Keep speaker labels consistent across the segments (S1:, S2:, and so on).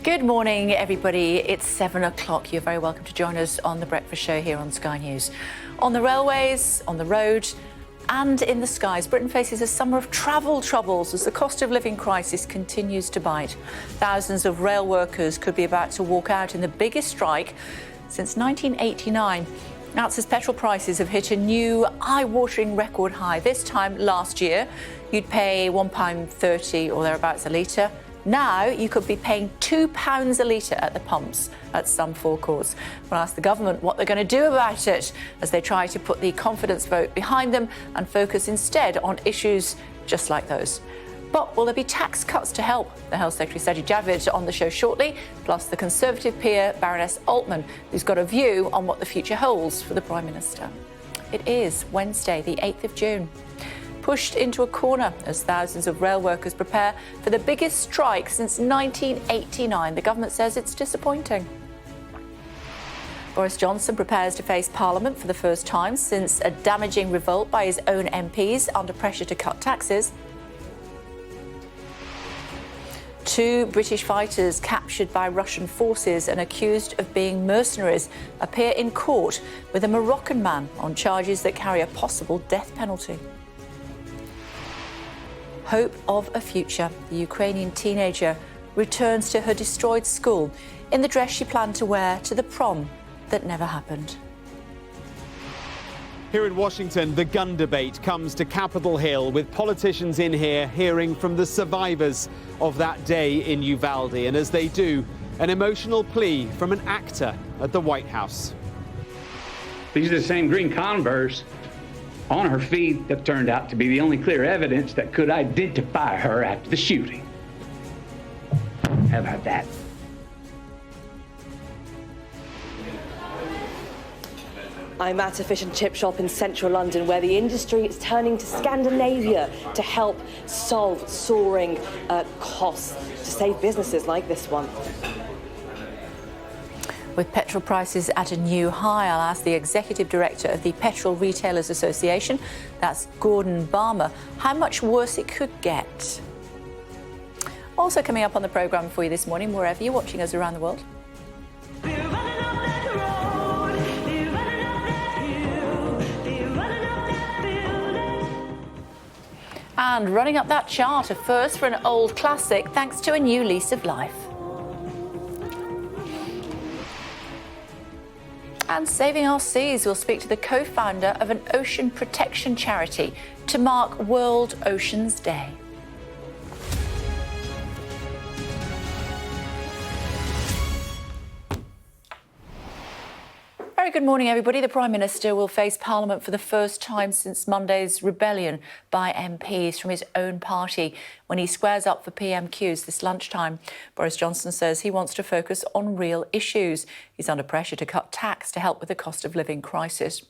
S1: Good morning, everybody. It's 7 o'clock. You're very welcome to join us on The Breakfast Show here on Sky News. On the railways, on the road and in the skies, Britain faces a summer of travel troubles as the cost of living crisis continues to bite. Thousands of rail workers could be about to walk out in the biggest strike since 1989. That's as petrol prices have hit a new eye-watering record high. This time last year, you'd pay £1.30 or thereabouts a litre. Now you could be paying £2 a litre at the pumps at some forecourts. We'll ask the government what they're going to do about it as they try to put the confidence vote behind them and focus instead on issues just like those. But will there be tax cuts to help? The Health Secretary Sajid Javid on the show shortly, plus the Conservative peer Baroness Altman, who's got a view on what the future holds for the Prime Minister. It is Wednesday, the 8th of June. Pushed into a corner as thousands of rail workers prepare for the biggest strike since 1989. The government says it's disappointing. Boris Johnson prepares to face Parliament for the first time since a damaging revolt by his own MPs under pressure to cut taxes. 2 British fighters captured by Russian forces and accused of being mercenaries appear in court with a Moroccan man on charges that carry a possible death penalty. Hope of a future. The Ukrainian teenager returns to her destroyed school in the dress she planned to wear to the prom that never happened.
S2: Here in Washington, the gun debate comes to Capitol Hill with politicians in here hearing from the survivors of that day in Uvalde. And as they do, an emotional plea from an actor at the White House.
S3: These are the same green Converse on her feet that turned out to be the only clear evidence that could identify her after the shooting. How about that?
S4: I'm at a fish and chip shop in central London where the industry is turning to Scandinavia to help solve soaring costs to save businesses like this one.
S1: With petrol prices at a new high, I'll ask the Executive Director of the Petrol Retailers Association, that's Gordon Balmer, how much worse it could get. Also coming up on the programme for you this morning, wherever you're watching us around the world. And running up that chart, a first for an old classic, thanks to a new lease of life. And Saving Our Seas will speak to the co-founder of an ocean protection charity to mark World Oceans Day. Very good morning, everybody. The Prime Minister will face Parliament for the first time since Monday's rebellion by MPs from his own party when he squares up for PMQs this lunchtime. Boris Johnson says he wants to focus on real issues. He's under pressure to cut tax to help with the cost of living crisis.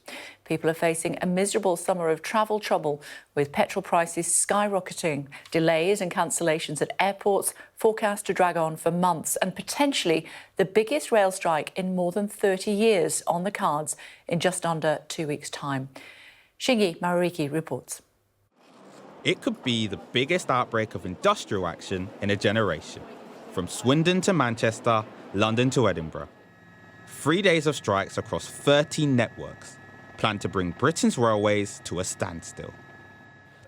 S1: People are facing a miserable summer of travel trouble, with petrol prices skyrocketing, delays and cancellations at airports forecast to drag on for months, and potentially the biggest rail strike in more than 30 years on the cards in just under 2 weeks' time. Shingi Mariki reports.
S5: It could be the biggest outbreak of industrial action in a generation. From Swindon to Manchester, London to Edinburgh. 3 days of strikes across 13 networks plan to bring Britain's railways to a standstill.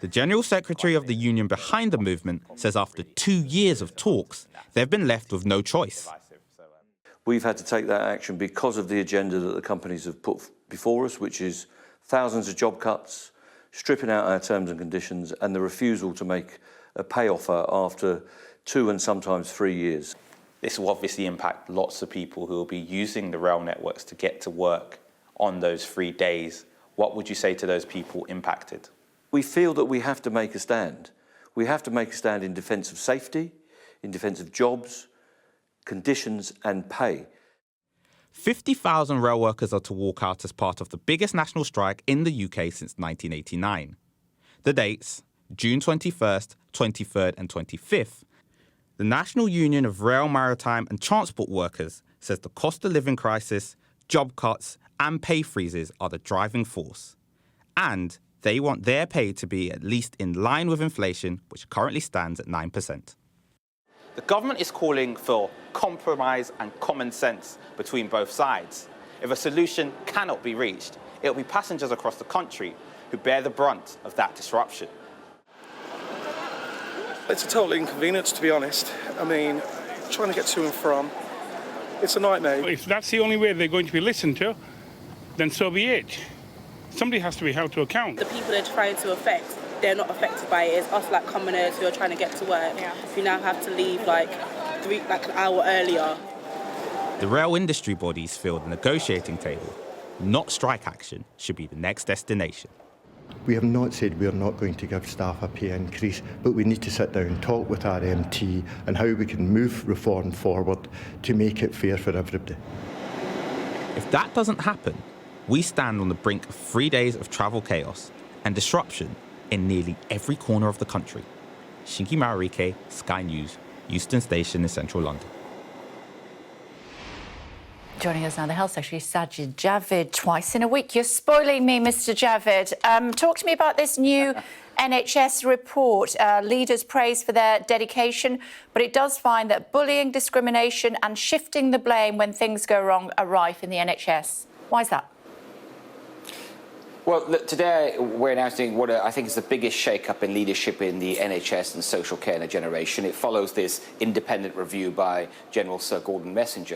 S5: The General Secretary of the union behind the movement says after 2 years of talks, they've been left with no choice.
S6: We've had to take that action because of the agenda that the companies have put before us, which is thousands of job cuts, stripping out our terms and conditions, and the refusal to make a pay offer after 2 and sometimes 3 years.
S7: This will obviously impact lots of people who will be using the rail networks to get to work on those 3 days. What would you say to those people impacted?
S6: We feel that we have to make a stand. We have to make a stand in defence of safety, in defence of jobs, conditions and pay.
S5: 50,000 rail workers are to walk out as part of the biggest national strike in the UK since 1989. The dates, June 21st, 23rd and 25th. The National Union of Rail, Maritime and Transport Workers says the cost of living crisis, job cuts and pay freezes are the driving force. And they want their pay to be at least in line with inflation, which currently stands at 9%.
S7: The government is calling for
S5: compromise and common sense between both sides. If a solution cannot be reached, it will be passengers across the country who bear the brunt of that disruption.
S8: It's a total inconvenience, to be honest. I mean, trying to get to and from, it's a nightmare.
S9: If that's the only way they're going to be listened to, then so be it. Somebody has to be held to account.
S10: The people they're trying to affect, they're not affected by it. It's us, like commoners, who are trying to get to work. Yeah. We now have to leave like an hour earlier.
S5: The rail industry bodies feel the negotiating table, not strike action, should be the next destination.
S11: We have not said we're not going to give staff a pay increase, but we need to sit down and talk with RMT and how we can move reform forward to make it fair for everybody.
S5: If that doesn't happen, we stand on the brink of 3 days of travel chaos and disruption in nearly every corner of the country. Shinki Mararike, Sky News, Euston Station in central London.
S1: Joining us now, the Health Secretary Sajid Javid, twice in a week. You're spoiling me, Mr. Javid. Talk to me about this new NHS report. Leaders praise for their dedication, but it does find that bullying, discrimination and shifting the blame when things go wrong are rife in the NHS. Why is that?
S12: Well, look, today we're announcing what I think is the biggest shake-up in leadership in the NHS and social care in a generation. It follows this independent review by General Sir Gordon Messenger.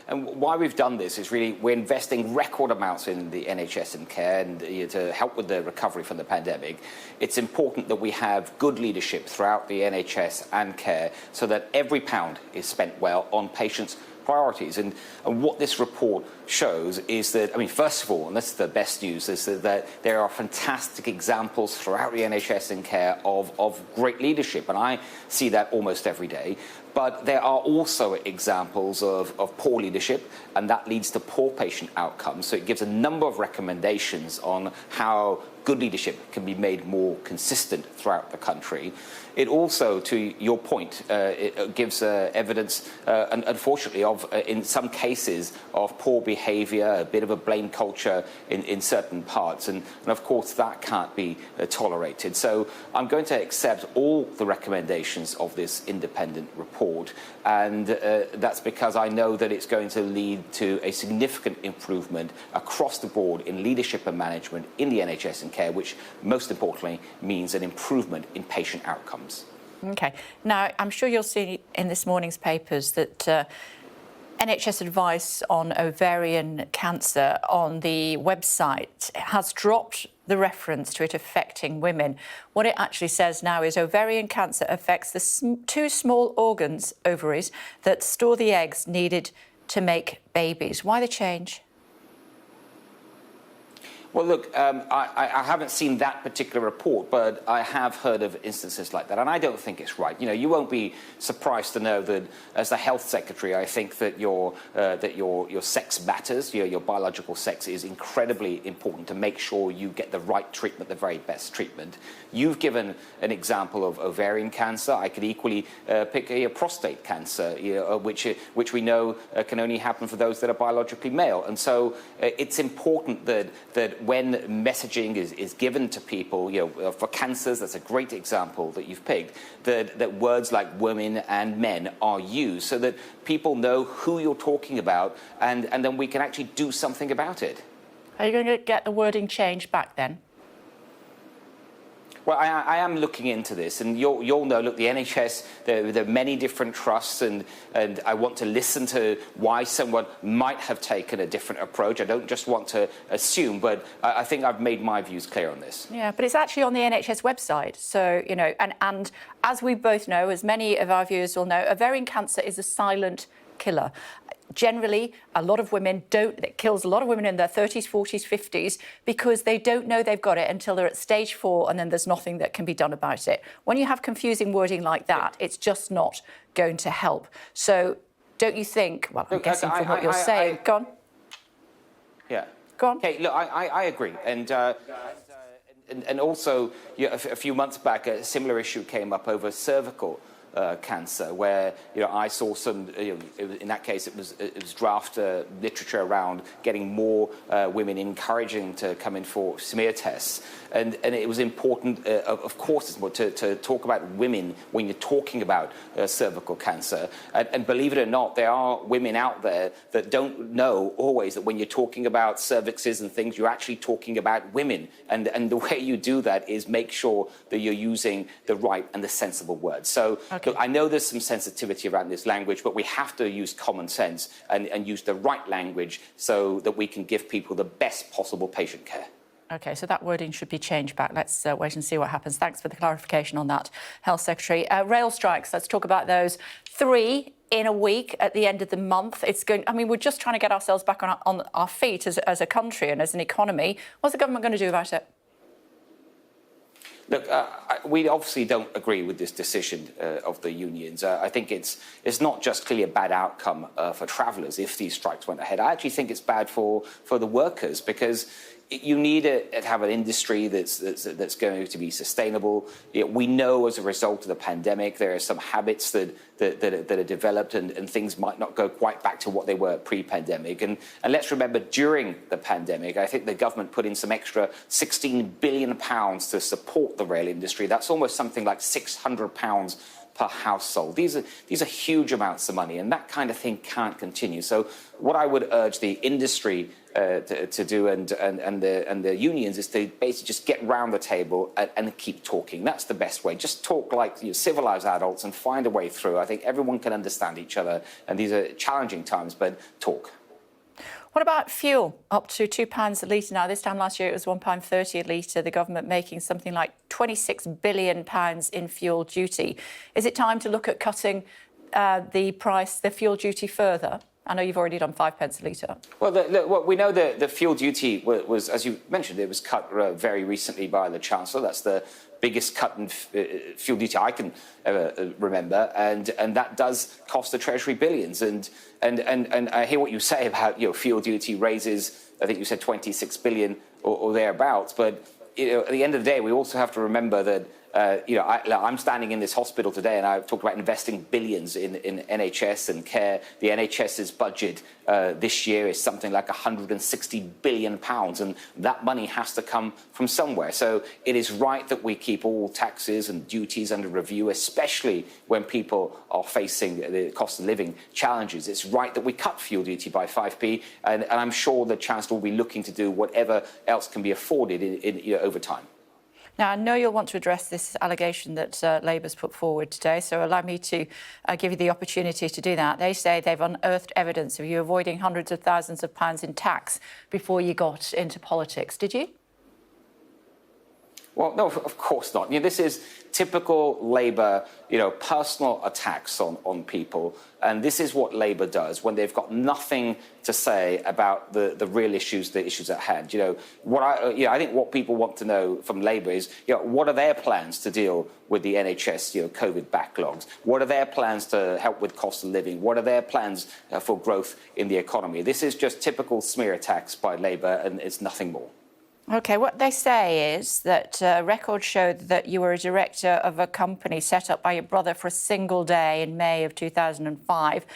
S12: And why we've done this is really we're investing record amounts in the NHS and care and to help with the recovery from the pandemic. It's important that we have good leadership throughout the NHS and care so that every pound is spent well on patients' priorities. And what this report shows is that, I mean, first of all, and this is the best news, is that there are fantastic examples throughout the NHS and care of great leadership, and I see that almost every day. But there are also examples of poor leadership, and that leads to poor patient outcomes. So it gives a number of recommendations on how good leadership can be made more consistent throughout the country. It also, to your point, it gives evidence, unfortunately, of, in some cases, of poor behaviour, a bit of a blame culture in certain parts. And of course, that can't be tolerated. So I'm going to accept all the recommendations of this independent report. And that's because I know that it's going to lead to a significant improvement across the board in leadership and management in the NHS and care, which most importantly means an improvement in patient outcomes.
S1: OK. Now, I'm sure you'll see in this morning's papers that NHS advice on ovarian cancer on the website has dropped the reference to it affecting women. What it actually says now is ovarian cancer affects the two small organs, ovaries, that store the eggs needed to make babies. Why the change?
S12: Well, look, I haven't seen that particular report, but I have heard of instances like that, and I don't think it's right. You know, you won't be surprised to know that as the Health Secretary, I think that your sex matters, your biological sex is incredibly important to make sure you get the right treatment, the very best treatment. You've given an example of ovarian cancer. I could equally pick a prostate cancer, which we know can only happen for those that are biologically male. And so it's important that when messaging is given to people, for cancers, that's a great example that you've picked, that words like women and men are used so that people know who you're talking about and then we can actually do something about it.
S1: Are you going to get the wording changed back then?
S12: Well, I am looking into this, and you'll know, look, the NHS, there are many different trusts, and I want to listen to why someone might have taken a different approach. I don't just want to assume, but I think I've made my views clear on this.
S1: Yeah, but it's actually on the NHS website. So, and as we both know, as many of our viewers will know, ovarian cancer is a silent killer. Generally, a lot of women it kills a lot of women in their 30s, 40s, 50s because they don't know they've got it until they're at stage 4 and then there's nothing that can be done about it. When you have confusing wording like that, it's just not going to help. So don't you think, well, I'm guessing from what you're saying, go on.
S12: Yeah.
S1: Go on.
S12: Okay, look, I agree. And also, a few months back, a similar issue came up over cervical cancer, where I saw some. In that case, it was draft literature around getting more women encouraging to come in for smear tests, and it was important, of course, to talk about women when you're talking about cervical cancer. And believe it or not, there are women out there that don't know always that when you're talking about cervixes and things, you're actually talking about women. And the way you do that is make sure that you're using the right and the sensible words. So look, I know there's some sensitivity around this language, but we have to use common sense and use the right language so that we can give people the best possible patient care.
S1: OK, so that wording should be changed back. Let's wait and see what happens. Thanks for the clarification on that, Health Secretary. Rail strikes, let's talk about those. 3 in a week at the end of the month. We're just trying to get ourselves back on our feet as a country and as an economy. What's the government going to do about it?
S12: Look, we obviously don't agree with this decision of the unions. I think it's not just clearly a bad outcome for travellers if these strikes went ahead. I actually think it's bad for the workers, because you need to have an industry that's going to be sustainable. We know as a result of the pandemic there are some habits that are developed, and things might not go quite back to what they were pre-pandemic. And let's remember, during the pandemic, I think the government put in some extra £16 billion to support the rail industry. That's almost something like £600 per household. These are huge amounts of money, and that kind of thing can't continue. So what I would urge the industry to do and the unions is to basically just get round the table and keep talking. That's the best way. Just talk like civilised adults and find a way through. I think everyone can understand each other, and these are challenging times, but talk.
S1: What about fuel? Up to £2 a litre now. This time last year it was £1.30 a litre. The government making something like £26 billion in fuel duty. Is it time to look at cutting the fuel duty further? I know you've already done 5 pence a litre.
S12: Well, we know the fuel duty was, as you mentioned, it was cut very recently by the Chancellor. That's the biggest cut in fuel duty I can ever remember, and that does cost the Treasury billions. And I hear what you say about fuel duty raises, I think you said 26 billion or thereabouts. But at the end of the day, we also have to remember that. I'm standing in this hospital today, and I've talked about investing billions in NHS and care. The NHS's budget this year is something like £160 billion, and that money has to come from somewhere. So it is right that we keep all taxes and duties under review, especially when people are facing the cost of living challenges. It's right that we cut fuel duty by 5p, and I'm sure the Chancellor will be looking to do whatever else can be afforded over time.
S1: Now, I know you'll want to address this allegation that Labour's put forward today, so allow me to give you the opportunity to do that. They say they've unearthed evidence of you avoiding hundreds of thousands of pounds in tax before you got into politics. Did you?
S12: Well, no, of course not. This is typical Labour, personal attacks on people. And this is what Labour does when they've got nothing to say about the real issues, the issues at hand. I think what people want to know from Labour is, what are their plans to deal with the NHS, COVID backlogs? What are their plans to help with cost of living? What are their plans for growth in the economy? This is just typical smear attacks by Labour, and it's nothing more.
S1: OK, what they say is that records showed that you were a director of a company set up by your brother for a single day in May of 2005,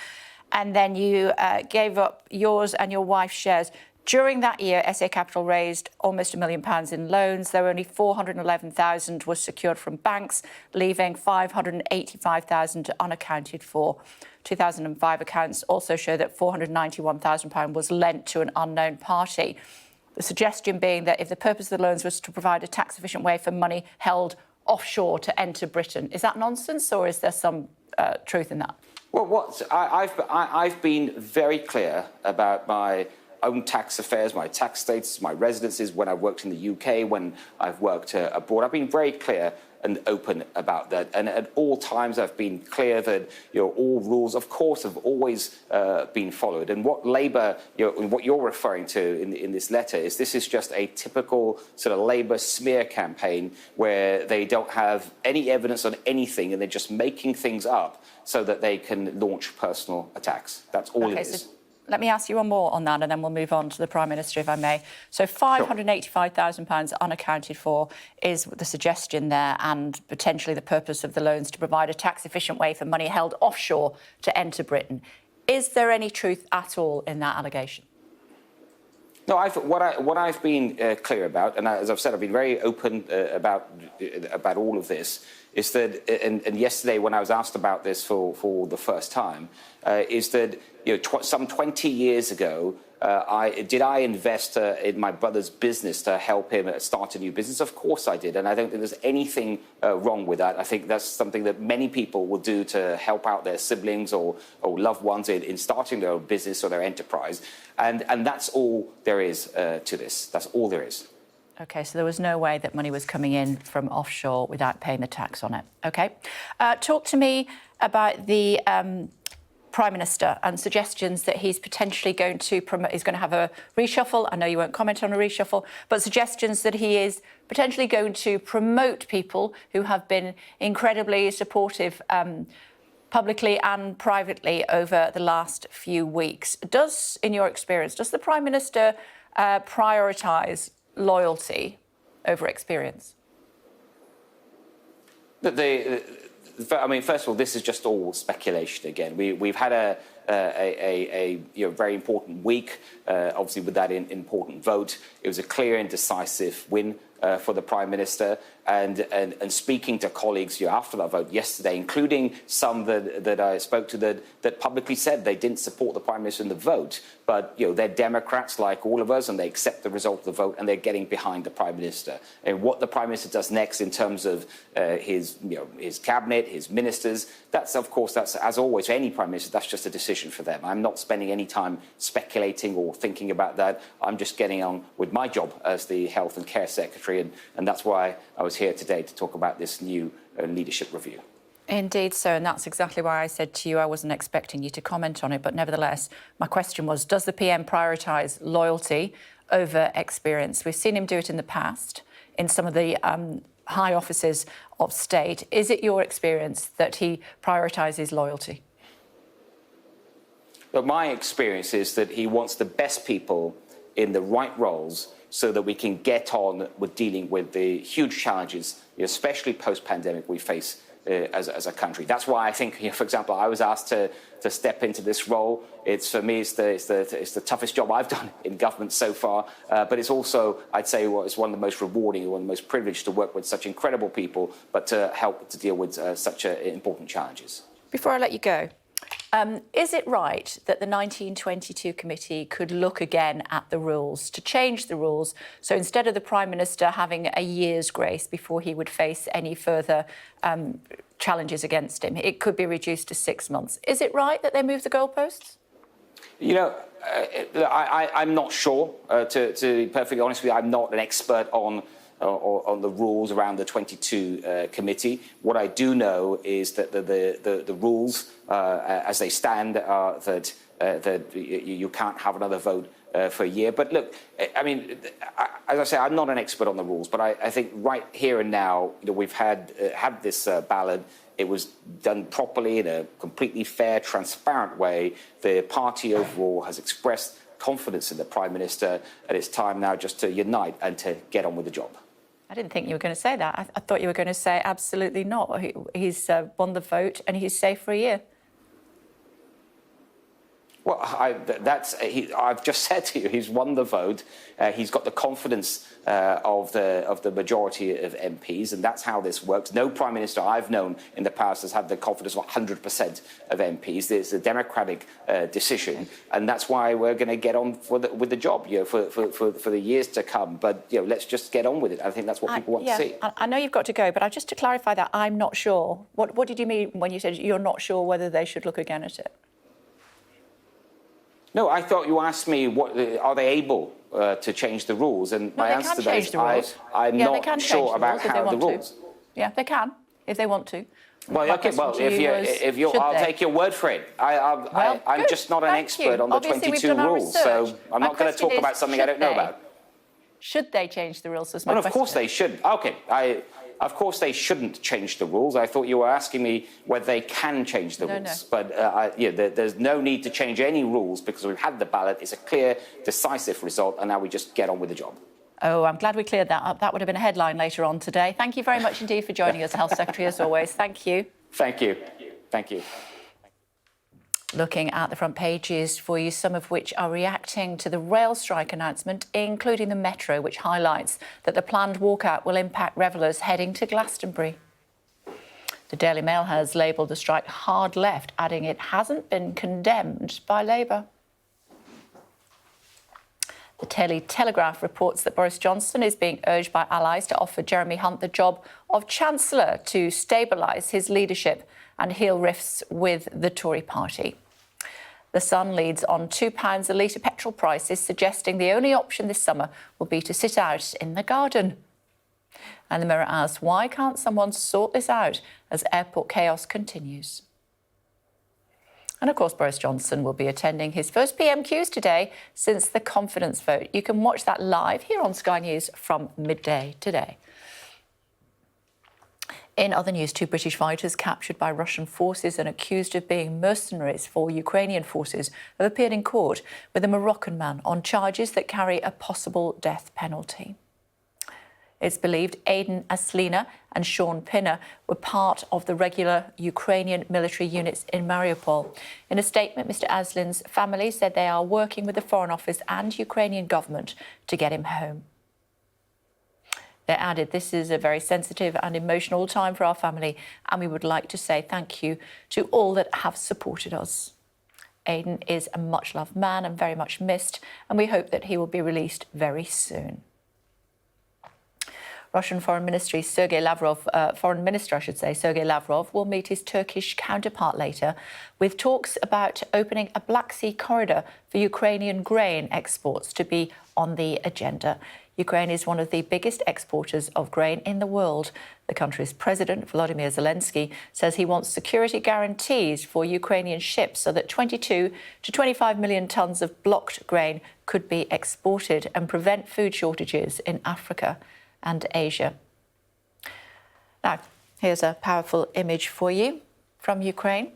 S1: and then you gave up yours and your wife's shares. During that year, SA Capital raised almost £1 million in loans. There were only 411,000 was secured from banks, leaving 585,000 unaccounted for. 2005 accounts also show that £491,000 was lent to an unknown party. The suggestion being that if the purpose of the loans was to provide a tax-efficient way for money held offshore to enter Britain. Is that nonsense, or is there some truth in that?
S12: Well, I've been very clear about my own tax affairs, my tax status, my residences, when I worked in the UK, when I've worked abroad. I've been very clear and open about that. And at all times, I've been clear that all rules, of course, have always been followed. And what Labour, what you're referring to in this letter is this is just a typical sort of Labour smear campaign where they don't have any evidence on anything and they're just making things up so that they can launch personal attacks. That's all it is.
S1: let me ask you one more on that, and then we'll move on to the Prime Minister, if I may. So £585,000 unaccounted for is the suggestion there, and potentially the purpose of the loans to provide a tax-efficient way for money held offshore to enter Britain. Is there any truth at all in that allegation?
S12: No, what I've been clear about, and as I've said, I've been very open about all of this, is that, and yesterday when I was asked about this for the first time, is that some 20 years ago, I invest in my brother's business to help him start a new business? Of course I did, and I don't think there's anything wrong with that. I think that's something that many people will do to help out their siblings or loved ones in starting their own business or their enterprise, and that's all there is to this. That's all there is.
S1: OK, so there was no way that money was coming in from offshore without paying the tax on it. OK. Talk to me about the Prime Minister and suggestions that he's potentially going to he's going to have a reshuffle. I know you won't comment on a reshuffle, but suggestions that he is potentially going to promote people who have been incredibly supportive publicly and privately over the last few weeks. In your experience, does the Prime Minister prioritise loyalty over experience?
S12: I mean, first of all, this is just all speculation again. We've had a very important week, obviously with that important vote. It was a clear and decisive win for the Prime Minister, and speaking to colleagues after that vote yesterday, including some that I spoke to that publicly said they didn't support the Prime Minister in the vote, but they're Democrats like all of us, and they accept the result of the vote, and they're getting behind the Prime Minister. And what the Prime Minister does next in terms of his cabinet, his ministers, that's as always for any Prime Minister, that's just a decision for them. I'm not spending any time speculating or thinking about that. I'm just getting on with my job as the Health and Care Secretary, and that's why I was here today to talk about this new leadership review.
S1: Indeed so, and that's exactly why I said to you I wasn't expecting you to comment on it, but nevertheless, my question was, does the PM prioritise loyalty over experience? We've seen him do it in the past in some of the high offices of state. Is it your experience that he prioritises loyalty?
S12: But my experience is that he wants the best people in the right roles so that we can get on with dealing with the huge challenges, especially post-pandemic, we face as a country. That's why I think, for example, I was asked to step into this role. It's the toughest job I've done in government so far, but it's also, I'd say, it's one of the most rewarding, one of the most privileged to work with such incredible people, but to help to deal with such important challenges.
S1: Before I let you go, is it right that the 1922 committee could look again at the rules, to change the rules, so instead of the Prime Minister having a year's grace before he would face any further challenges against him, it could be reduced to 6 months? Is it right that they moved the goalposts?
S12: I'm not sure, to be perfectly honest with you. I'm not an expert on the rules around the 22 committee. What I do know is that the rules, as they stand, are that you can't have another vote for a year. But look, I mean, as I say, I'm not an expert on the rules, but I think right here and now, we've had this ballot. It was done properly in a completely fair, transparent way. The party overall has expressed confidence in the Prime Minister, and it's time now just to unite and to get on with the job.
S1: I didn't think you were going to say that. I thought you were going to say absolutely not. He's won the vote and he's safe for a year.
S12: Well, I've just said to you, he's won the vote. He's got the confidence of the majority of MPs, and that's how this works. No Prime Minister I've known in the past has had the confidence of 100% of MPs. There's a democratic decision, and that's why we're going to get on with the job, for the years to come. But let's just get on with it. I think that's what people want to see.
S1: I know you've got to go, but just to clarify that, I'm not sure. What did you mean when you said you're not sure whether they should look again at it?
S12: No, I thought you asked me, are they able to change the rules? And my answer to that is I'm not sure about how the rules.
S1: Yeah, they can, if they want to.
S12: Well, okay, well, I'll take your word for it. I'm just not an expert on the 22 rules, so I'm not going to talk about something I don't know about.
S1: Should they change the rules?
S12: Well, of course they should. Okay, Of course, they shouldn't change the rules. I thought you were asking me whether they can change the rules. No. But there's no need to change any rules because we've had the ballot. It's a clear, decisive result, and now we just get on with the job.
S1: Oh, I'm glad we cleared that up. That would have been a headline later on today. Thank you very much indeed for joining us, Health Secretary, as always. Thank you.
S12: Thank you. Thank you.
S1: Looking at the front pages for you, some of which are reacting to the rail strike announcement, including the Metro, which highlights that the planned walkout will impact revellers heading to Glastonbury. The Daily Mail has labelled the strike hard left, adding it hasn't been condemned by Labour. The Daily Telegraph reports that Boris Johnson is being urged by allies to offer Jeremy Hunt the job of Chancellor to stabilise his leadership and heal rifts with the Tory party. The Sun leads on £2 a litre petrol prices, suggesting the only option this summer will be to sit out in the garden. And the Mirror asks, why can't someone sort this out as airport chaos continues? And of course, Boris Johnson will be attending his first PMQs today since the confidence vote. You can watch that live here on Sky News from midday today. In other news, 2 British fighters captured by Russian forces and accused of being mercenaries for Ukrainian forces have appeared in court with a Moroccan man on charges that carry a possible death penalty. It's believed Aidan Aslina and Sean Pinner were part of the regular Ukrainian military units in Mariupol. In a statement, Mr. Aslin's family said they are working with the Foreign Office and Ukrainian government to get him home. They added, this is a very sensitive and emotional time for our family, and we would like to say thank you to all that have supported us. Aidan is a much-loved man and very much missed, and we hope that he will be released very soon. Russian Foreign Minister Sergei Lavrov will meet his Turkish counterpart later with talks about opening a Black Sea corridor for Ukrainian grain exports to be on the agenda. Ukraine is one of the biggest exporters of grain in the world. The country's president, Volodymyr Zelensky, says he wants security guarantees for Ukrainian ships so that 22 to 25 million tonnes of blocked grain could be exported and prevent food shortages in Africa and Asia. Now, here's a powerful image for you from Ukraine.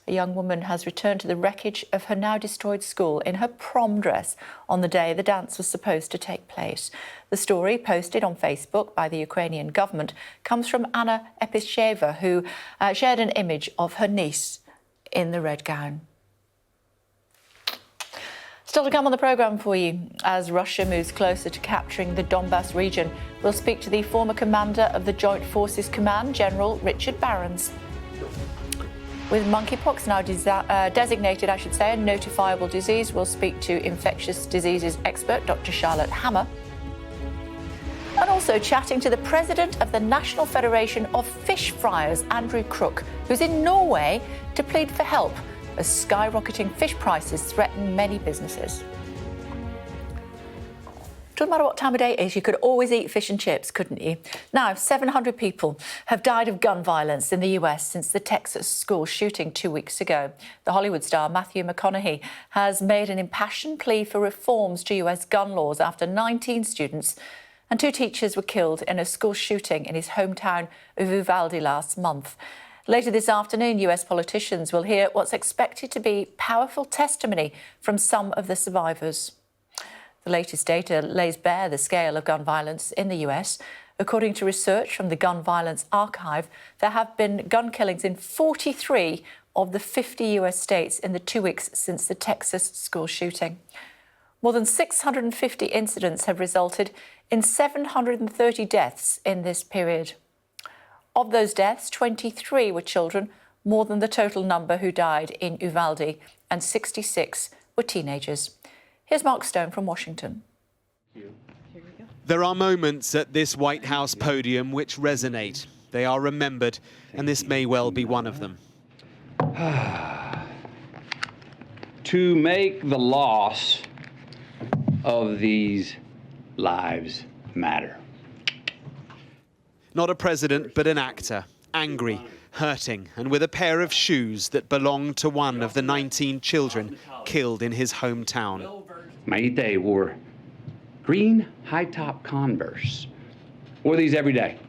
S1: A young woman has returned to the wreckage of her now destroyed school in her prom dress on the day the dance was supposed to take place. The story, posted on Facebook by the Ukrainian government, comes from Anna Episheva, who shared an image of her niece in the red gown. Still to come on the programme for you, as Russia moves closer to capturing the Donbass region, we'll speak to the former commander of the Joint Forces Command, General Richard Barrons. With monkeypox now designated, a notifiable disease, we'll speak to infectious diseases expert Dr. Charlotte Hammer. And also chatting to the president of the National Federation of Fish Fryers, Andrew Crook, who's in Norway to plead for help as skyrocketing fish prices threaten many businesses. Doesn't matter what time of day it is, you could always eat fish and chips, couldn't you? Now, 700 people have died of gun violence in the US since the Texas school shooting 2 weeks ago. The Hollywood star Matthew McConaughey has made an impassioned plea for reforms to US gun laws after 19 students and 2 teachers were killed in a school shooting in his hometown of Uvalde last month. Later this afternoon, US politicians will hear what's expected to be powerful testimony from some of the survivors. The latest data lays bare the scale of gun violence in the US. According to research from the Gun Violence Archive, there have been gun killings in 43 of the 50 US states in the 2 weeks since the Texas school shooting. More than 650 incidents have resulted in 730 deaths in this period. Of those deaths, 23 were children, more than the total number who died in Uvalde, and 66 were teenagers. Here's Mark Stone from Washington.
S2: There are moments at this White House podium which resonate. They are remembered, and this may well be one of them.
S3: To make the loss of these lives matter.
S2: Not a president, but an actor, angry, hurting, and with a pair of shoes that belonged to one of the 19 children killed in his hometown.
S3: They wore green high-top Converse. Wore these every day.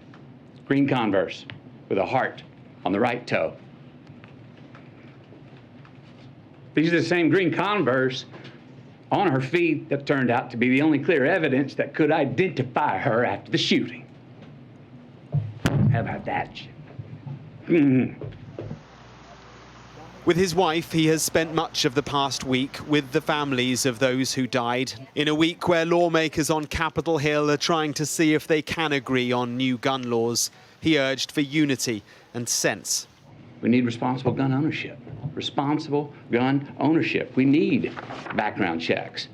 S3: green Converse with a heart on the right toe. These are the same green Converse on her feet that turned out to be the only clear evidence that could identify her after the shooting. How about that?
S2: With his wife, he has spent much of the past week with the families of those who died, in a week where lawmakers on Capitol Hill are trying to see if they can agree on new gun laws. He urged for unity and sense.
S3: We need responsible gun ownership. Responsible gun ownership. We need background checks.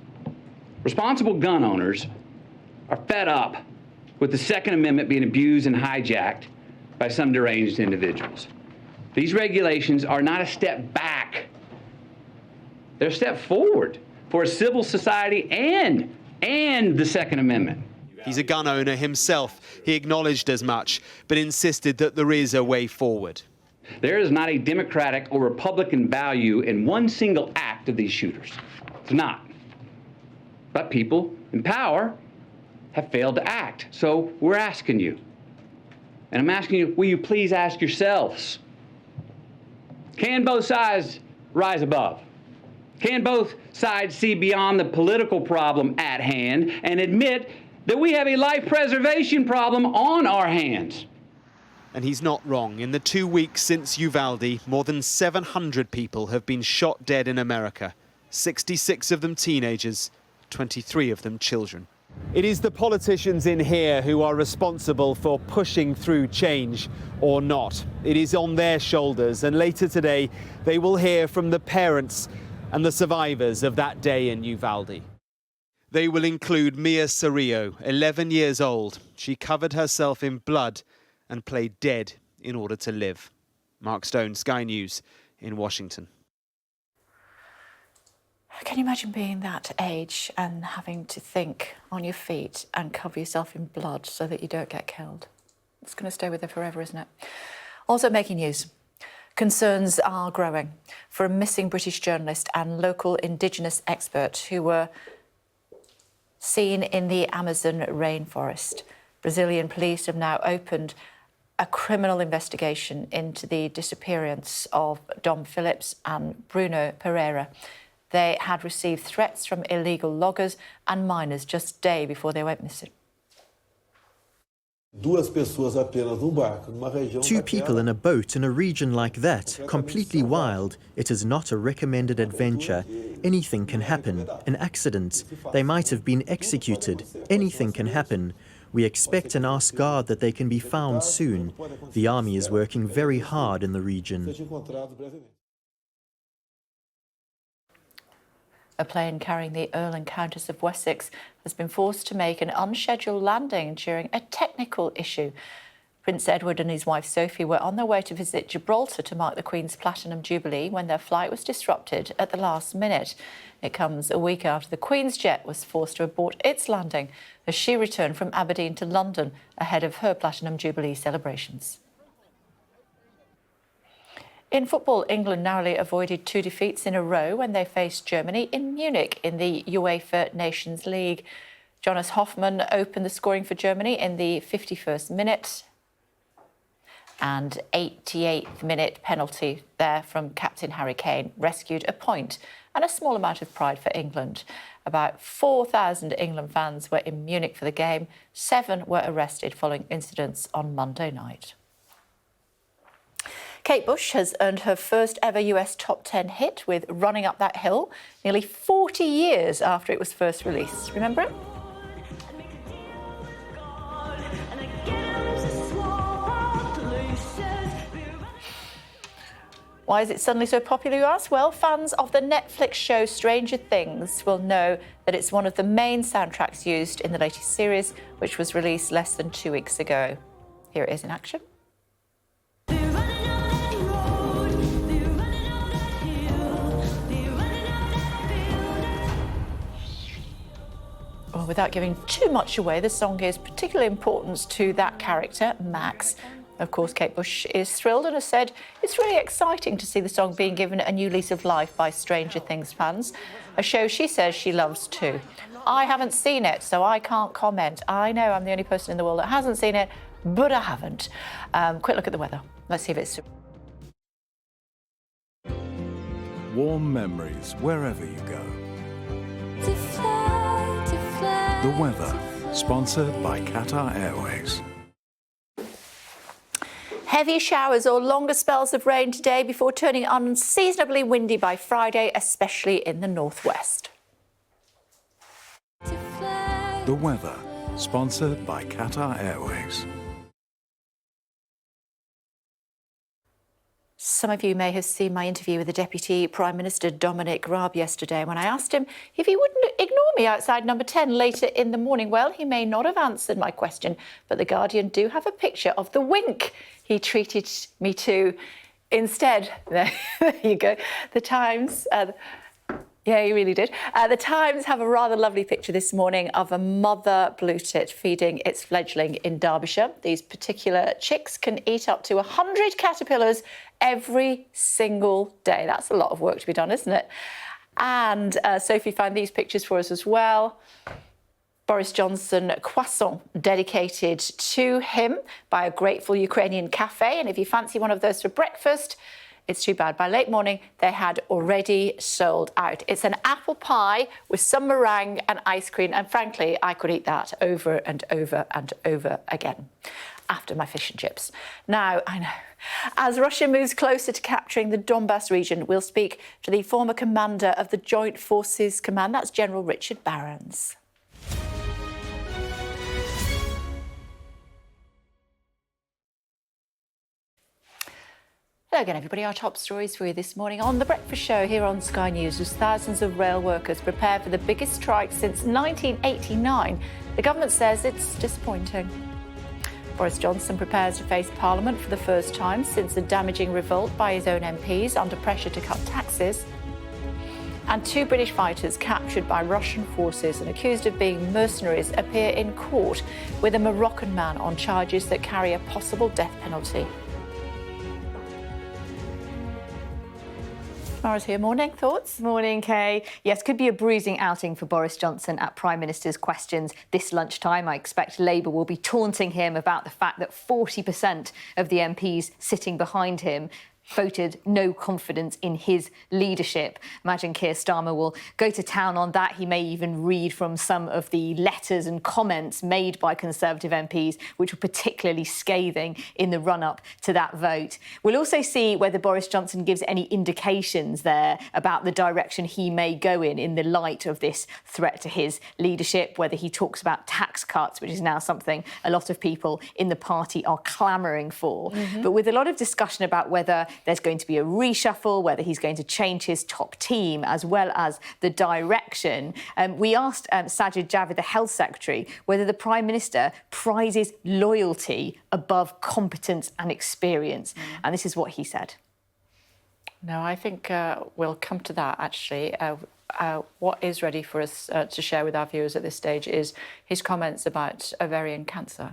S3: Responsible gun owners are fed up with the Second Amendment being abused and hijacked by some deranged individuals. These regulations are not a step back. They're a step forward for a civil society and the Second Amendment.
S2: He's a gun owner himself. He acknowledged as much, but insisted that there is a way forward.
S3: There is not a Democratic or Republican value in one single act of these shooters. It's not. But people in power have failed to act. So we're asking you, and I'm asking you, will you please ask yourselves, can both sides rise above? Can both sides see beyond the political problem at hand and admit that we have a life preservation problem on our hands?
S2: And he's not wrong. In the 2 weeks since Uvalde, more than 700 people have been shot dead in America. 66 of them teenagers, 23 of them children. It is the politicians in here who are responsible for pushing through change or not. It is on their shoulders, and later today they will hear from the parents and the survivors of that day in Uvalde. They will include Mia Cerrillo, 11 years old. She covered herself in blood and played dead in order to live. Mark Stone, Sky News in Washington.
S1: Can you imagine being that age and having to think on your feet and cover yourself in blood so that you don't get killed? It's going to stay with her forever, isn't it? Also making news. Concerns are growing for a missing British journalist and local Indigenous expert who were seen in the Amazon rainforest. Brazilian police have now opened a criminal investigation into the disappearance of Dom Phillips and Bruno Pereira. They had received threats from illegal loggers and miners just a day before they went missing.
S13: Two people in a boat in a region like that, completely wild. It is not a recommended adventure. Anything can happen. An accident. They might have been executed. Anything can happen. We expect and ask God that they can be found soon. The army is working very hard in the region.
S1: A plane carrying the Earl and Countess of Wessex has been forced to make an unscheduled landing during a technical issue. Prince Edward and his wife Sophie were on their way to visit Gibraltar to mark the Queen's Platinum Jubilee when their flight was disrupted at the last minute. It comes a week after the Queen's jet was forced to abort its landing as she returned from Aberdeen to London ahead of her Platinum Jubilee celebrations. In football, England narrowly avoided 2 defeats in a row when they faced Germany in Munich in the UEFA Nations League. Jonas Hoffmann opened the scoring for Germany in the 51st minute. And 88th minute penalty there from captain Harry Kane rescued a point and a small amount of pride for England. About 4,000 England fans were in Munich for the game. 7 were arrested following incidents on Monday night. Kate Bush has earned her first ever US top 10 hit with Running Up That Hill, nearly 40 years after it was first released. Remember it? Why is it suddenly so popular, you ask? Well, fans of the Netflix show Stranger Things will know that it's one of the main soundtracks used in the latest series, which was released less than 2 weeks ago. Here it is in action. Well, without giving too much away, the song gives particular importance to that character, Max. Of course, Kate Bush is thrilled and has said it's really exciting to see the song being given a new lease of life by Stranger Things fans, a show she says she loves too. I haven't seen it, so I can't comment. I know I'm the only person in the world that hasn't seen it, but I haven't. Quick look at the weather. Let's see if it's...
S14: Warm memories wherever you go. The weather, sponsored by Qatar Airways.
S1: Heavy showers or longer spells of rain today before turning unseasonably windy by Friday, especially in the northwest.
S14: The weather, sponsored by Qatar Airways.
S1: Some of you may have seen my interview with the Deputy Prime Minister Dominic Raab yesterday when I asked him if he wouldn't ignore me outside number 10 later in the morning. Well, he may not have answered my question, but The Guardian do have a picture of the wink he treated me to instead. There you go. The Times... yeah, he really did. The Times have a rather lovely picture this morning of a mother blue tit feeding its fledgling in Derbyshire. These particular chicks can eat up to 100 caterpillars every single day. That's a lot of work to be done, isn't it? And Sophie found these pictures for us as well. Boris Johnson croissant dedicated to him by a grateful Ukrainian cafe. And if you fancy one of those for breakfast, it's too bad. By late morning, they had already sold out. It's an apple pie with some meringue and ice cream. And frankly, I could eat that over and over and over again after my fish and chips. Now, I know, as Russia moves closer to capturing the Donbass region, we'll speak to the former commander of the Joint Forces Command. That's General Richard Barrons. Hello again, everybody. Our top stories for you this morning on The Breakfast Show here on Sky News. As thousands of rail workers prepare for the biggest strike since 1989, the government says it's disappointing. Boris Johnson prepares to face Parliament for the first time since a damaging revolt by his own MPs under pressure to cut taxes. And 2 British fighters captured by Russian forces and accused of being mercenaries appear in court with a Moroccan man on charges that carry a possible death penalty. Mara's here. Morning. Thoughts?
S15: Morning, Kay. Yes, could be a bruising outing for Boris Johnson at Prime Minister's questions this lunchtime. I expect Labour will be taunting him about the fact that 40% of the MPs sitting behind him voted no confidence in his leadership. Imagine Keir Starmer will go to town on that. He may even read from some of the letters and comments made by Conservative MPs, which were particularly scathing in the run-up to that vote. We'll also see whether Boris Johnson gives any indications there about the direction he may go in the light of this threat to his leadership, whether he talks about tax cuts, which is now something a lot of people in the party are clamouring for. But with a lot of discussion about whether there's going to be a reshuffle, whether he's going to change his top team, as well as the direction. We asked Sajid Javid, the Health Secretary, whether the Prime Minister prizes loyalty above competence and experience. And this is what he said.
S1: No, I think we'll come to that, actually. What is ready for us to share with our viewers at this stage is his comments about ovarian cancer.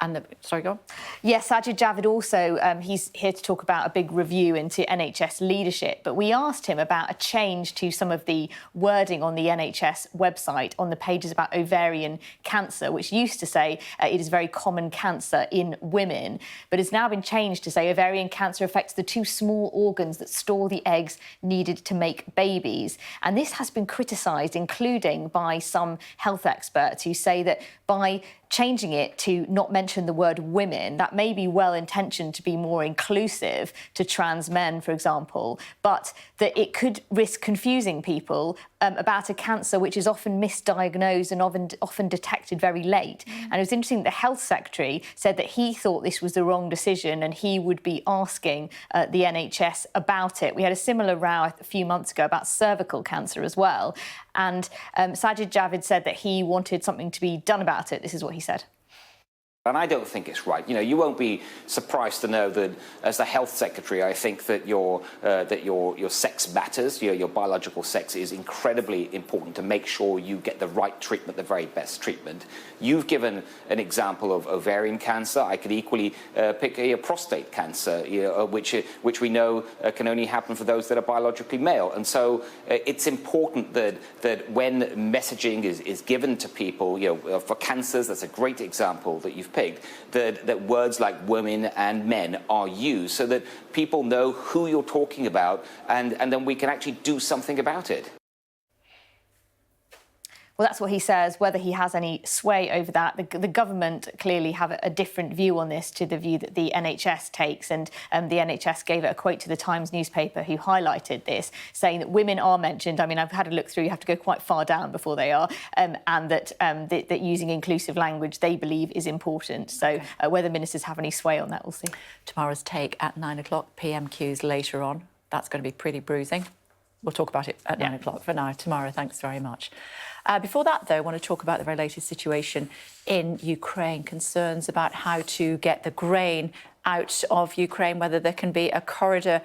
S1: And sorry, go on.
S15: Yes, Sajid Javid also, he's here to talk about a big review into NHS leadership. But we asked him about a change to some of the wording on the NHS website on the pages about ovarian cancer, which used to say it is a very common cancer in women, but has now been changed to say ovarian cancer affects the 2 small organs that store the eggs needed to make babies. And this has been criticised, including by some health experts who say that by changing it to not mention the word women, that may be well-intentioned to be more inclusive to trans men, for example, but that it could risk confusing people about a cancer which is often misdiagnosed and often detected very late. And it was interesting that the Health Secretary said that he thought this was the wrong decision and he would be asking the NHS about it. We had a similar row a few months ago about cervical cancer as well. And Sajid Javid said that he wanted something to be done about it. This is what he said.
S12: And I don't think it's right. You know, you won't be surprised to know that as the Health Secretary, I think that your sex matters, your biological sex is incredibly important to make sure you get the right treatment, the very best treatment. You've given an example of ovarian cancer. I could equally pick a prostate cancer, which we know can only happen for those that are biologically male. And so it's important that when messaging is given to people, for cancers, that's a great example that you've you've picked, that words like women and men are used so that people know who you're talking about and then we can actually do something about it.
S15: Well, that's what he says. Whether he has any sway over that, the government clearly have a different view on this to the view that the NHS takes. And the NHS gave a quote to the Times newspaper who highlighted this, saying that women are mentioned. I mean, I've had a look through, you have to go quite far down before they are, and that using inclusive language they believe is important. So whether ministers have any sway on that, we'll see.
S1: Tomorrow's Take at 9 o'clock, PMQs later on. That's going to be pretty bruising. We'll talk about it at 9 o'clock. For now, tomorrow, thanks very much. Before that, though, I want to talk about the very latest situation in Ukraine, concerns about how to get the grain out of Ukraine, whether there can be a corridor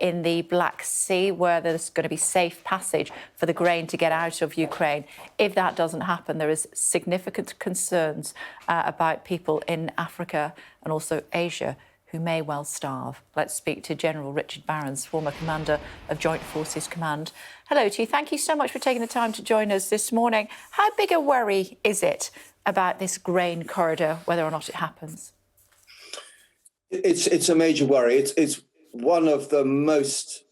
S1: in the Black Sea where there's going to be safe passage for the grain to get out of Ukraine. If that doesn't happen, there is significant concerns about people in Africa and also Asia who may well starve. Let's speak to General Richard Barrons, former commander of Joint Forces Command. Hello to you. Thank you so much for taking the time to join us this morning. How big a worry is it about this grain corridor, whether or not it happens?
S16: It's a major worry. It's one of the most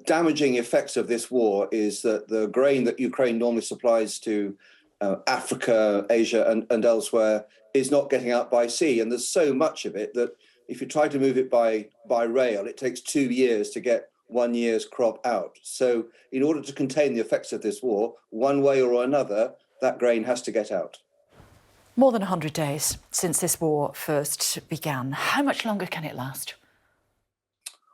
S16: damaging effects of this war is that the grain that Ukraine normally supplies to Africa, Asia and elsewhere is not getting out by sea. And there's so much of it that if you try to move it by rail, it takes 2 years to get 1 year's crop out. So in order to contain the effects of this war, one way or another, that grain has to get out.
S1: More than 100 days since this war first began. How much longer can it last?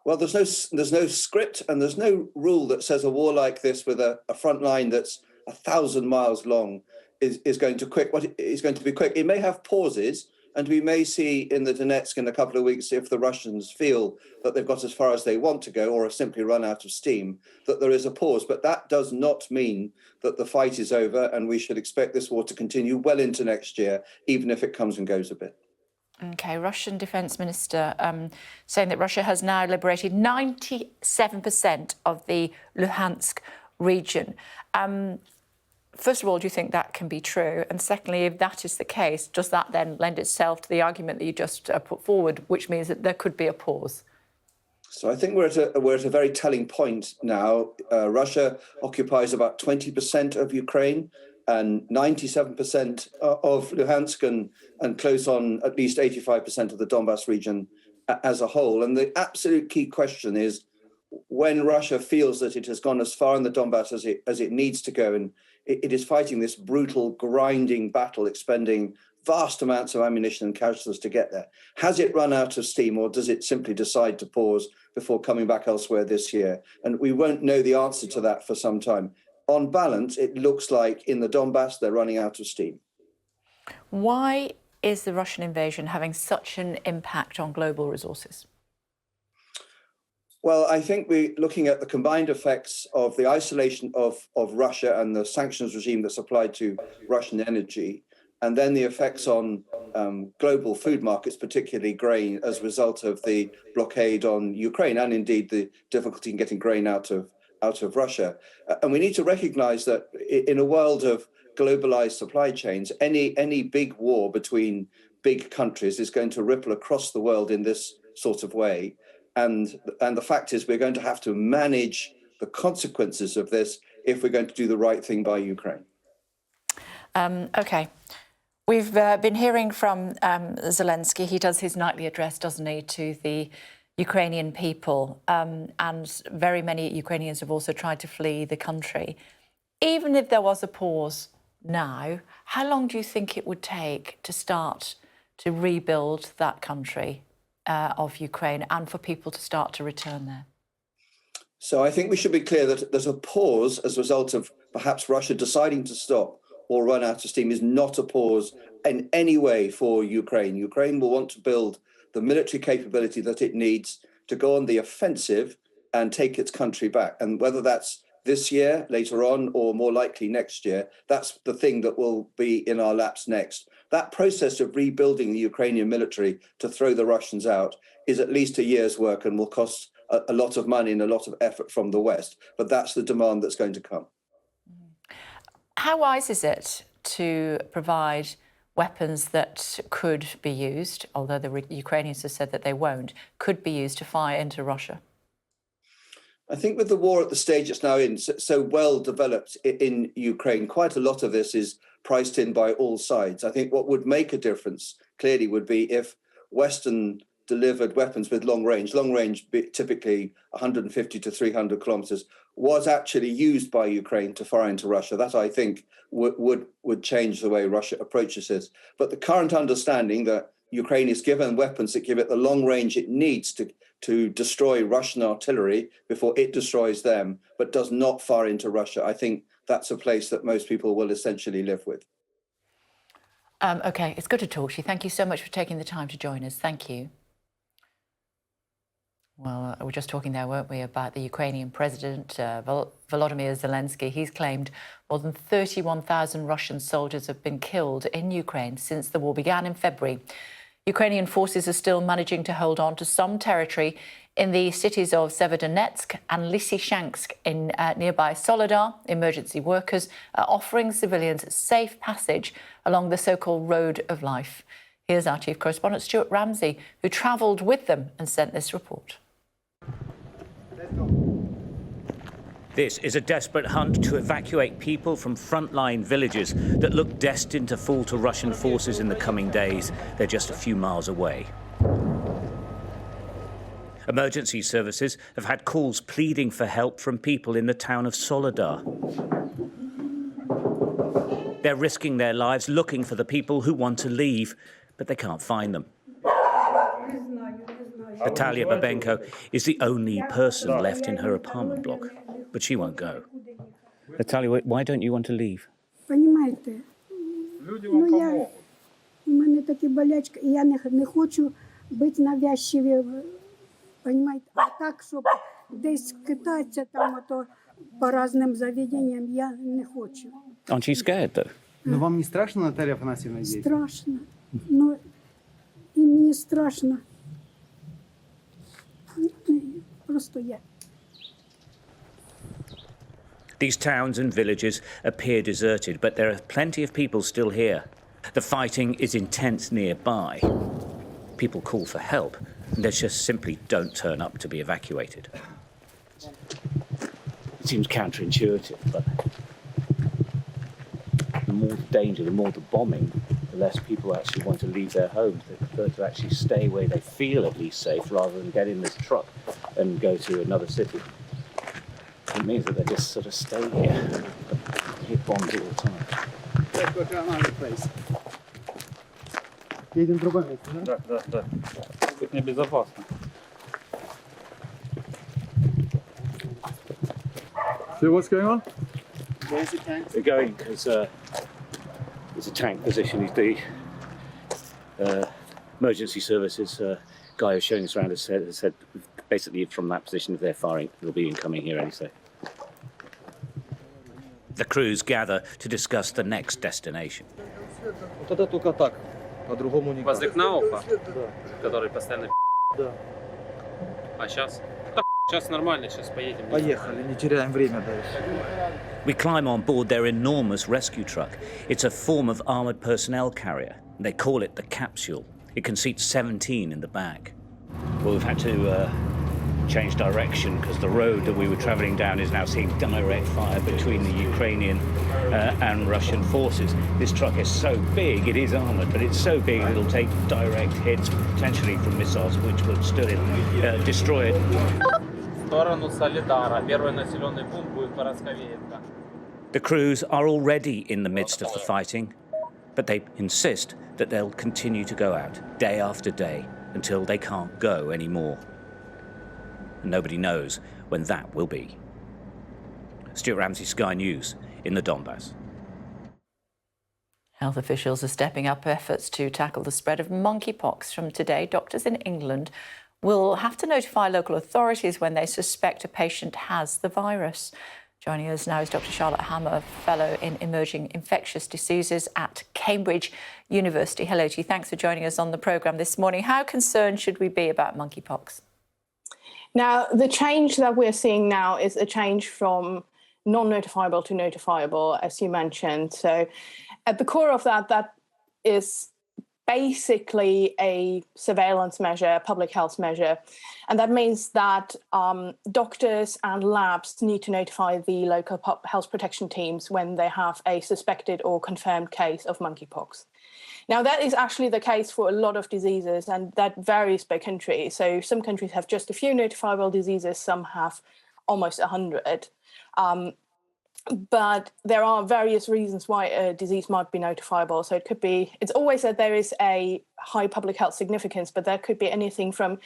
S16: Well, there's no script and there's no rule that says a war like this with a front line that's 1,000 miles long is going to be quick. It may have pauses. And we may see in the Donetsk in a couple of weeks, if the Russians feel that they've got as far as they want to go or have simply run out of steam, that there is a pause. But that does not mean that the fight is over, and we should expect this war to continue well into next year, even if it comes and goes a bit.
S1: OK, Russian Defence Minister saying that Russia has now liberated 97% of the Luhansk region. First of all, do you think that can be true? And secondly, if that is the case, does that then lend itself to the argument that you just put forward, which means that there could be a pause?
S16: So I think we're at a very telling point now. Russia occupies about 20% of Ukraine and 97% of Luhansk and close on at least 85% of the Donbas region as a whole. And the absolute key question is when Russia feels that it has gone as far in the Donbas as it needs to go, and it is fighting this brutal, grinding battle, expending vast amounts of ammunition and casualties to get there. Has it run out of steam, or does it simply decide to pause before coming back elsewhere this year? And we won't know the answer to that for some time. On balance, it looks like in the Donbas, they're running out of steam.
S1: Why is the Russian invasion having such an impact on global resources?
S16: Well, I think we're looking at the combined effects of the isolation of Russia and the sanctions regime that's applied to Russian energy, and then the effects on global food markets, particularly grain, as a result of the blockade on Ukraine, and indeed the difficulty in getting grain out of Russia. And we need to recognize that in a world of globalized supply chains, any big war between big countries is going to ripple across the world in this sort of way. And the fact is we're going to have to manage the consequences of this if we're going to do the right thing by Ukraine.
S1: OK. We've been hearing from Zelensky. He does his nightly address, doesn't he, to the Ukrainian people. And very many Ukrainians have also tried to flee the country. Even if there was a pause now, how long do you think it would take to start to rebuild that country of Ukraine and for people to start to return there?
S16: So I think we should be clear that there's a pause as a result of perhaps Russia deciding to stop or run out of steam is not a pause in any way for Ukraine. Ukraine will want to build the military capability that it needs to go on the offensive and take its country back. And whether that's this year, later on, or more likely next year, that's the thing that will be in our laps next. That process of rebuilding the Ukrainian military to throw the Russians out is at least a year's work and will cost a lot of money and a lot of effort from the West. But that's the demand that's going to come.
S1: How wise is it to provide weapons that could be used, although the Ukrainians have said that they won't, could be used to fire into Russia?
S16: I think with the war at the stage it's now in, so well developed in Ukraine, quite a lot of this is priced in by all sides. I think what would make a difference clearly would be if Western delivered weapons with long range, typically 150 to 300 kilometers, was actually used by Ukraine to fire into Russia. That, I think, would change the way Russia approaches this. But the current understanding that Ukraine is given weapons that give it the long range it needs to destroy Russian artillery before it destroys them, but does not fire into Russia, I think that's a place that most people will essentially live with.
S1: OK, it's good to talk to you. Thank you so much for taking the time to join us. Thank you. Well, we were just talking there, weren't we, about the Ukrainian president, Volodymyr Zelensky. He's claimed more than 31,000 Russian soldiers have been killed in Ukraine since the war began in February. Ukrainian forces are still managing to hold on to some territory in the cities of Severodonetsk and Lysychansk in nearby Soledar. Emergency workers are offering civilians safe passage along the so-called Road of Life. Here's our chief correspondent, Stuart Ramsey, who travelled with them and sent this report.
S17: This is a desperate hunt to evacuate people from frontline villages that look destined to fall to Russian forces in the coming days. They're just a few miles away. Emergency services have had calls pleading for help from people in the town of Soledar. They're risking their lives looking for the people who want to leave, but they can't find them. Natalia Babenko is the only person left in her apartment block, but she won't go. Natalia, why don't you want to leave?
S18: Понимаєте, у мене такі болячки, і я не хочу бути навязчиві, понимаєте, а так, щоб десь китатися там, ото по різним заведенням, я не хочу.
S17: Aren't you scared, though?
S19: Ну, вам не страшно, Наталья Афанасьевна, здесь?
S18: Страшно. Ну, і мені страшно. Просто я.
S17: These towns and villages appear deserted, but there are plenty of people still here. The fighting is intense nearby. People call for help, and they just simply don't turn up to be evacuated. It seems counterintuitive, but the more the danger, the more the bombing, the less people actually want to leave their homes. They prefer to actually stay where they feel at least safe rather than get in this truck and go to another city. It means that they just sort of stay here, hit bombs all the time.
S19: Let's go to another place. Едем в другое место, да?
S17: Да. Тут небезопасно.
S19: So what's going on?
S17: Where's the tank? They're going because there's a tank position. The emergency services guy who's showing us around has said basically from that position, if they're firing, they'll be incoming here any second. The crews gather to discuss the next destination.
S20: Это только так, по-другому никак.
S21: Воздыхна уха, который постоянно.
S20: Да.
S21: А сейчас? Сейчас нормально, сейчас поедем.
S20: Поехали, не теряем время дальше.
S17: We climb on board their enormous rescue truck. It's a form of armoured personnel carrier. They call it the Capsule. It can seat 17 in the back. Well, we've had to change direction because the road that we were travelling down is now seeing direct fire between the Ukrainian and Russian forces. This truck is so big, it is armoured, but it's so big it'll take direct hits, potentially from missiles, which will still destroy it. The crews are already in the midst of the fighting, but they insist that they'll continue to go out day after day until they can't go anymore. And nobody knows when that will be. Stuart Ramsey, Sky News, in the Donbass.
S1: Health officials are stepping up efforts to tackle the spread of monkeypox. From today, doctors in England will have to notify local authorities when they suspect a patient has the virus. Joining us now is Dr. Charlotte Hammer, Fellow in Emerging Infectious Diseases at Cambridge University. Hello to you. Thanks for joining us on the programme this morning. How concerned should we be about monkeypox?
S22: Now, the change that we're seeing now is a change from non-notifiable to notifiable, as you mentioned. So at the core of that is basically a surveillance measure, a public health measure. And that means that doctors and labs need to notify the local health protection teams when they have a suspected or confirmed case of monkeypox. Now, that is actually the case for a lot of diseases, and that varies by country. So some countries have just a few notifiable diseases, some have almost 100. But there are various reasons why a disease might be notifiable. So it could be, it's always that there is a high public health significance, but that could be anything from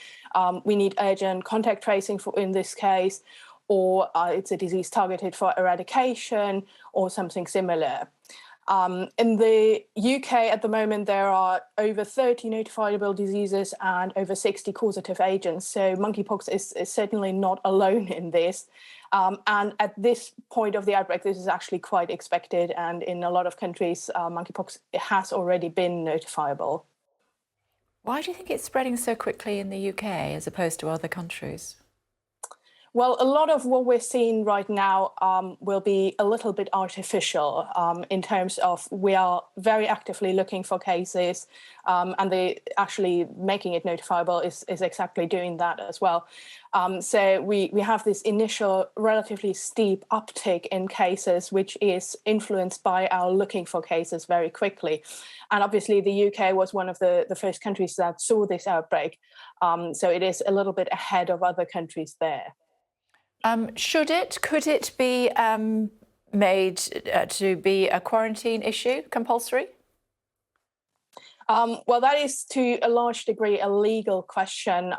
S22: we need urgent contact tracing for, in this case, or it's a disease targeted for eradication or something similar. In the UK at the moment, there are over 30 notifiable diseases and over 60 causative agents. So monkeypox is certainly not alone in this. And at this point of the outbreak, this is actually quite expected. And in a lot of countries, monkeypox has already been notifiable.
S1: Why do you think it's spreading so quickly in the UK as opposed to other countries?
S22: Well, a lot of what we're seeing right now will be a little bit artificial in terms of we are very actively looking for cases and actually making it notifiable is exactly doing that as well. So we have this initial relatively steep uptick in cases, which is influenced by our looking for cases very quickly. And obviously the UK was one of the first countries that saw this outbreak. So it is a little bit ahead of other countries there.
S1: Could it be made to be a quarantine issue, compulsory?
S22: Well, that is to a large degree a legal question,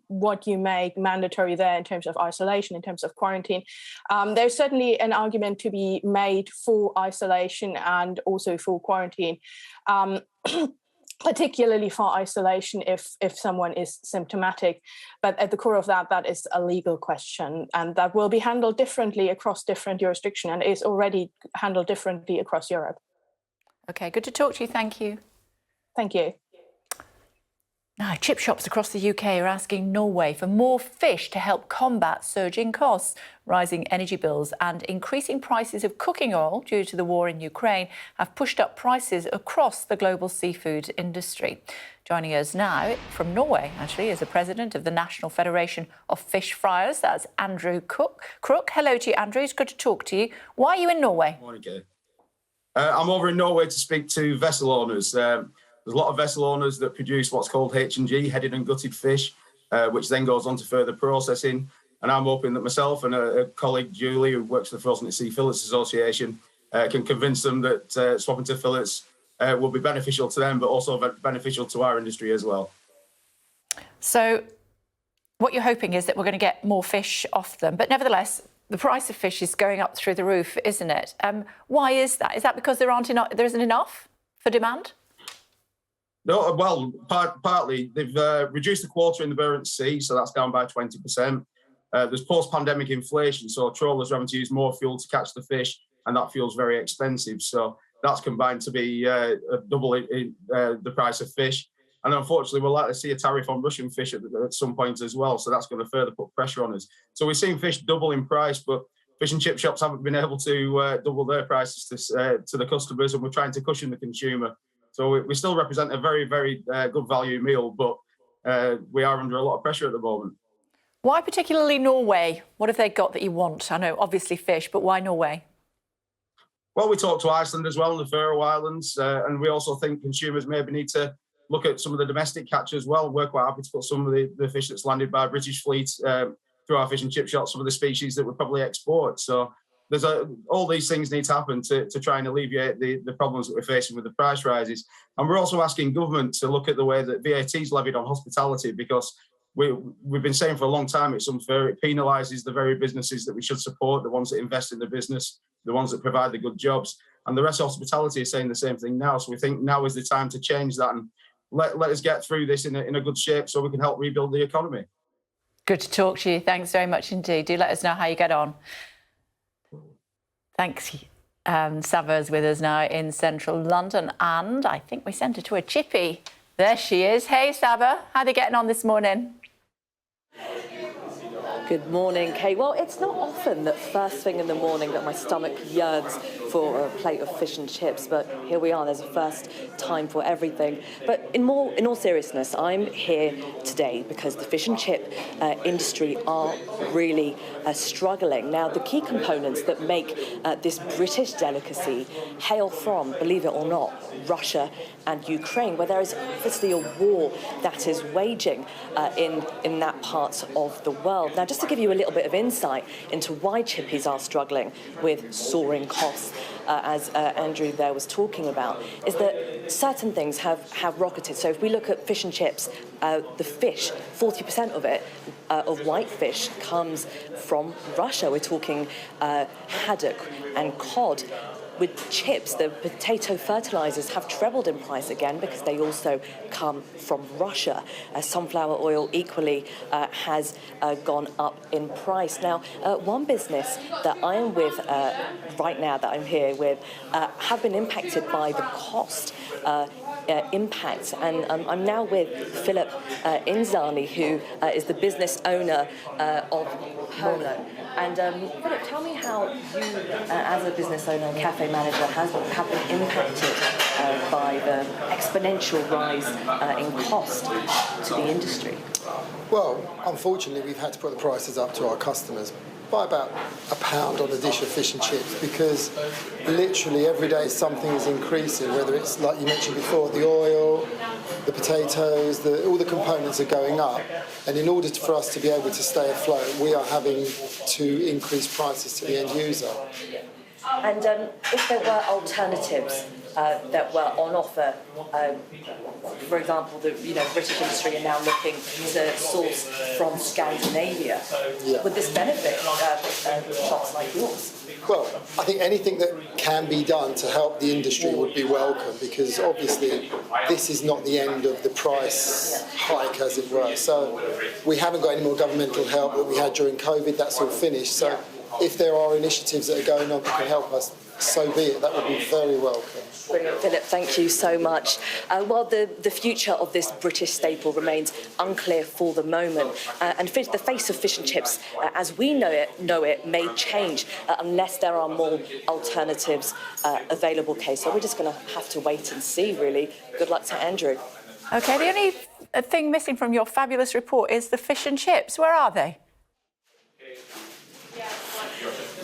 S22: what you make mandatory there in terms of isolation, in terms of quarantine. There's certainly an argument to be made for isolation and also for quarantine. Particularly for isolation if someone is symptomatic. But at the core of that is a legal question, and that will be handled differently across different jurisdictions and is already handled differently across Europe.
S1: OK, good to talk to you. Thank you.
S22: Thank you.
S1: Now, chip shops across the UK are asking Norway for more fish to help combat surging costs. Rising energy bills and increasing prices of cooking oil due to the war in Ukraine have pushed up prices across the global seafood industry. Joining us now from Norway, actually, is the president of the National Federation of Fish Fryers. That's Andrew Crook. Hello to you, Andrew. It's good to talk to you. Why are you in Norway?
S4: Morning, Kay. I'm over in Norway to speak to vessel owners. There's a lot of vessel owners that produce what's called H&G, headed and gutted fish, which then goes on to further processing. And I'm hoping that myself and a colleague, Julie, who works for the Frozen at Sea Fillets Association, can convince them that swapping to fillets will be beneficial to them, but also beneficial to our industry as well.
S1: So what you're hoping is that we're going to get more fish off them. But nevertheless, the price of fish is going up through the roof, isn't it? Why is that? Is that because there isn't enough for demand?
S4: No, well, partly they've reduced the quota in the Barents Sea, so that's down by 20%. There's post-pandemic inflation, so trawlers are having to use more fuel to catch the fish, and that fuel's very expensive. So that's combined to be double the price of fish. And unfortunately, we'll likely see a tariff on Russian fish at some point as well, so that's going to further put pressure on us. So we're seeing fish double in price, but fish and chip shops haven't been able to double their prices to the customers, and we're trying to cushion the consumer. So we still represent a very, very good value meal, but we are under a lot of pressure at the moment.
S1: Why particularly Norway? What have they got that you want? I know, obviously fish, but why Norway?
S4: Well, we talked to Iceland as well, and the Faroe Islands, and we also think consumers maybe need to look at some of the domestic catch as well. We're quite happy to put some of the fish that's landed by British fleet through our fish and chip shops, some of the species that we probably export. So there's all these things need to happen to try and alleviate the problems that we're facing with the price rises. And we're also asking government to look at the way that VAT is levied on hospitality, because we've been saying for a long time it's unfair. It penalises the very businesses that we should support, the ones that invest in the business, the ones that provide the good jobs. And the rest of hospitality is saying the same thing now. So we think now is the time to change that and let us get through this in a good shape so we can help rebuild the economy.
S1: Good to talk to you. Thanks very much indeed. Do let us know how you get on. Thanks. Sava's with us now in central London, and I think we sent her to a chippy. There she is. Hey, Sava, how are they getting on this morning?
S6: Good morning, Kay. Well, it's not often that first thing in the morning that my stomach yearns for a plate of fish and chips, but here we are. There's a first time for everything. But in all seriousness, I'm here today because the fish and chip industry are really struggling. Now, the key components that make this British delicacy hail from, believe it or not, Russia and Ukraine, where there is obviously a war that is waging in that part of the world. Now, just to give you a little bit of insight into why chippies are struggling with soaring costs, as Andrew there was talking about, is that certain things have rocketed. So if we look at fish and chips, the fish, 40% of it, of white fish, comes from Russia. We're talking haddock and cod. With chips, the potato fertilizers have trebled in price again because they also come from Russia. Sunflower oil equally has gone up in price. Now, one business that I am with right now, that I'm here with, have been impacted by the cost impact. And I'm now with Philip Inzani, who is the business owner of Polo. And Philip, tell me how you, as a business owner and cafe manager, have been impacted by the exponential rise in cost to the industry.
S7: Well, unfortunately, we've had to put the prices up to our customers by about £1 on a dish of fish and chips, because literally every day something is increasing, whether it's, like you mentioned before, the oil, the potatoes, all the components are going up. And in order for us to be able to stay afloat, we are having to increase prices to the end user.
S6: And if there were alternatives that were on offer, for example, the British industry are now looking to source from Scandinavia. Yeah. Would this benefit shops like yours?
S7: Well, I think anything that can be done to help the industry would be welcome, because obviously this is not the end of the price hike, as it were. So we haven't got any more governmental help that we had during COVID. That's all finished. So if there are initiatives that are going on that can help us, so be it. That would be very welcome.
S6: Brilliant, Philip. Thank you so much. Well, the future of this British staple remains unclear for the moment, and the face of fish and chips, as we know it, may change unless there are more alternatives available. Kay, so we're just going to have to wait and see. Really. Good luck to Andrew.
S1: OK, the only thing missing from your fabulous report is the fish and chips. Where are they?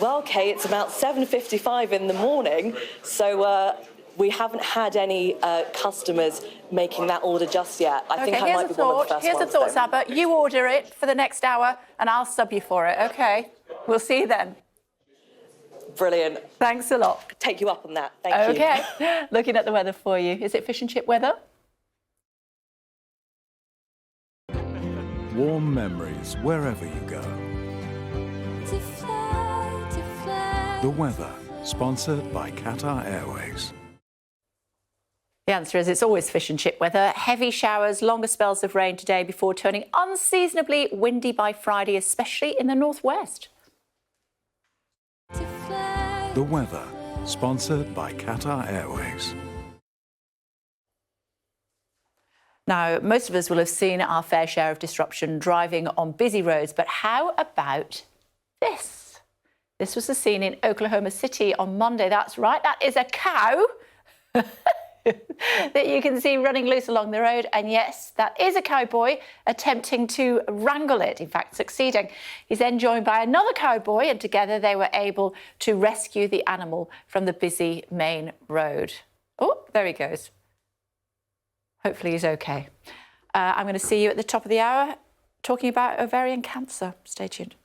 S6: Well, Kay, it's about 7:55 in the morning, so we haven't had any customers making that order just yet. I think I might be one of the first
S1: Here's
S6: ones.
S1: the thought, Sabba. You order it for the next hour, and I'll sub you for it. OK, we'll see you then.
S6: Brilliant.
S1: Thanks a lot.
S6: Take you up on that. Thank you.
S1: OK, looking at the weather for you. Is it fish and chip weather?
S14: Warm memories wherever you go. The weather, sponsored by Qatar Airways.
S1: The answer is it's always fish and chip weather. Heavy showers, longer spells of rain today before turning unseasonably windy by Friday, especially in the northwest.
S14: The weather, sponsored by Qatar Airways.
S1: Now, most of us will have seen our fair share of disruption driving on busy roads, but how about this? This was the scene in Oklahoma City on Monday. That's right, that is a cow that you can see running loose along the road. And yes, that is a cowboy attempting to wrangle it, in fact, succeeding. He's then joined by another cowboy, and together they were able to rescue the animal from the busy main road. Oh, there he goes. Hopefully he's okay. I'm going to see you at the top of the hour talking about ovarian cancer. Stay tuned.